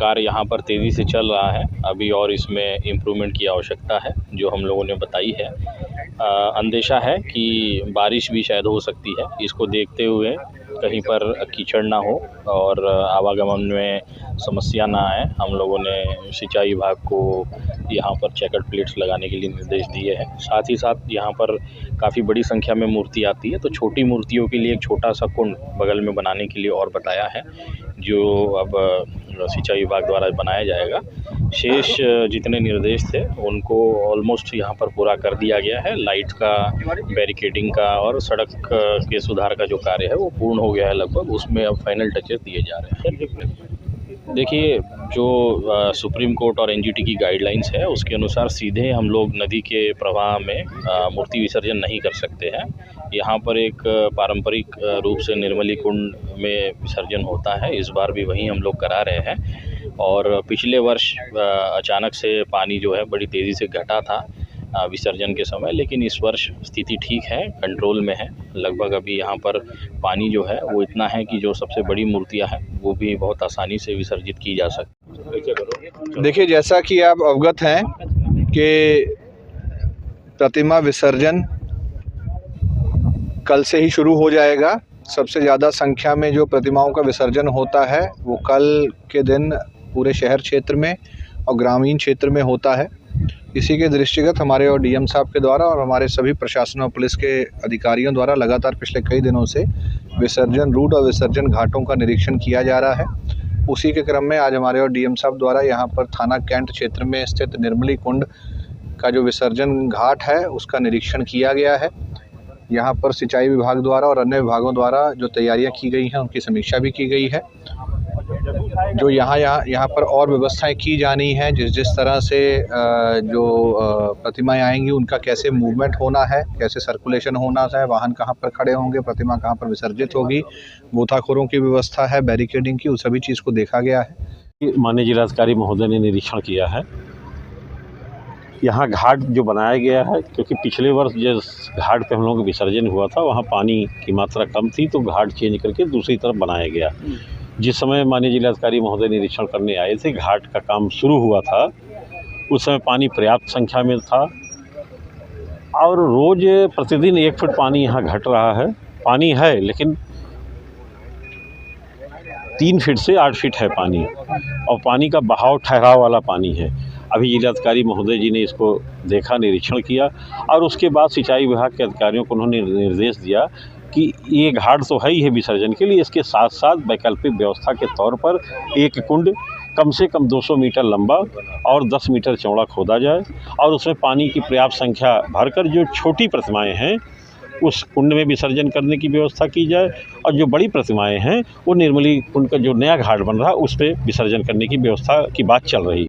कार्य यहाँ पर तेज़ी से चल रहा है। अभी और इसमें इम्प्रूवमेंट की आवश्यकता है, जो हम लोगों ने बताई है। अंदेशा है कि बारिश भी शायद हो सकती है। इसको देखते हुए कहीं पर कीचड़ ना हो और आवागमन में समस्या ना आए, हम लोगों ने सिंचाई विभाग को यहाँ पर चेकर्ड प्लेट्स लगाने के लिए निर्देश दिए हैं। साथ ही साथ यहाँ पर काफ़ी बड़ी संख्या में मूर्ति आती है, तो छोटी मूर्तियों के लिए एक छोटा सा कुंड बगल में बनाने के लिए और बताया है, जो अब सिंचाई विभाग द्वारा बनाया जाएगा। शेष जितने निर्देश थे उनको ऑलमोस्ट यहाँ पर पूरा कर दिया गया है। लाइट का, बैरिकेडिंग का और सड़क के सुधार का जो कार्य है वो पूर्ण हो गया है लगभग। उसमें अब फाइनल टचेस दिए जा रहे हैं। देखिए, जो सुप्रीम कोर्ट और एनजीटी की गाइडलाइंस है उसके अनुसार सीधे हम लोग नदी के प्रवाह में मूर्ति विसर्जन नहीं कर सकते हैं। यहाँ पर एक पारंपरिक रूप से निर्मली कुंड में विसर्जन होता है। इस बार भी वहीं हम लोग करा रहे हैं। और पिछले वर्ष अचानक से पानी जो है बड़ी तेज़ी से घटा था विसर्जन के समय, लेकिन इस वर्ष स्थिति ठीक है, कंट्रोल में है। लगभग अभी यहाँ पर पानी जो है वो इतना है कि जो सबसे बड़ी मूर्तियाँ हैं वो भी बहुत आसानी से विसर्जित की जा सकती। देखिए, जैसा कि आप अवगत हैं कि प्रतिमा विसर्जन कल से ही शुरू हो जाएगा। सबसे ज़्यादा संख्या में जो प्रतिमाओं का विसर्जन होता है वो कल के दिन पूरे शहर क्षेत्र में और ग्रामीण क्षेत्र में होता है। इसी के दृष्टिगत हमारे और डीएम साहब के द्वारा और हमारे सभी प्रशासन और पुलिस के अधिकारियों द्वारा लगातार पिछले कई दिनों से विसर्जन रूट और विसर्जन घाटों का निरीक्षण किया जा रहा है। उसी के क्रम में आज हमारे और डीएम साहब द्वारा यहाँ पर थाना कैंट क्षेत्र में स्थित निर्मली कुंड का जो विसर्जन घाट है उसका निरीक्षण किया गया है। यहाँ पर सिंचाई विभाग द्वारा और अन्य विभागों द्वारा जो तैयारियाँ की गई हैं उनकी समीक्षा भी की गई है। जो यहाँ पर और व्यवस्थाएं की जानी हैं, जिस तरह से जो प्रतिमाएं आएंगी उनका कैसे मूवमेंट होना है, कैसे सर्कुलेशन होना है, वाहन कहाँ पर खड़े होंगे, प्रतिमा कहाँ पर विसर्जित होगी, गोताखोरों की व्यवस्था है, बैरिकेडिंग की, उस सभी चीज़ को देखा गया है। माननीय जिलाधिकारी महोदय ने निरीक्षण किया है। यहाँ घाट जो बनाया गया है, क्योंकि पिछले वर्ष जिस घाट पे हम लोगों का विसर्जन हुआ था वहाँ पानी की मात्रा कम थी, तो घाट चेंज करके दूसरी तरफ बनाया गया। जिस समय माननीय जिलाधिकारी महोदय निरीक्षण करने आए थे, घाट का काम शुरू हुआ था, उस समय पानी पर्याप्त संख्या में था और रोज़ प्रतिदिन 1 फुट पानी यहाँ घट रहा है। पानी है लेकिन 3 फीट से 8 फीट है पानी, और पानी का बहाव ठहराव वाला पानी है। अभी जिलाधिकारी महोदय जी ने इसको देखा, निरीक्षण किया और उसके बाद सिंचाई विभाग के अधिकारियों को उन्होंने निर्देश दिया कि ये घाट तो है ही है विसर्जन के लिए, इसके साथ साथ वैकल्पिक व्यवस्था के तौर पर एक कुंड कम से कम 200 मीटर लंबा और 10 मीटर चौड़ा खोदा जाए और उसमें पानी की पर्याप्त संख्या भरकर जो छोटी प्रतिमाएं हैं उस कुंड में विसर्जन करने की व्यवस्था की जाए, और जो बड़ी प्रतिमाएं हैं वो निर्मली कुंड का जो नया घाट बन रहा है उस पर विसर्जन करने की व्यवस्था की बात चल रही है।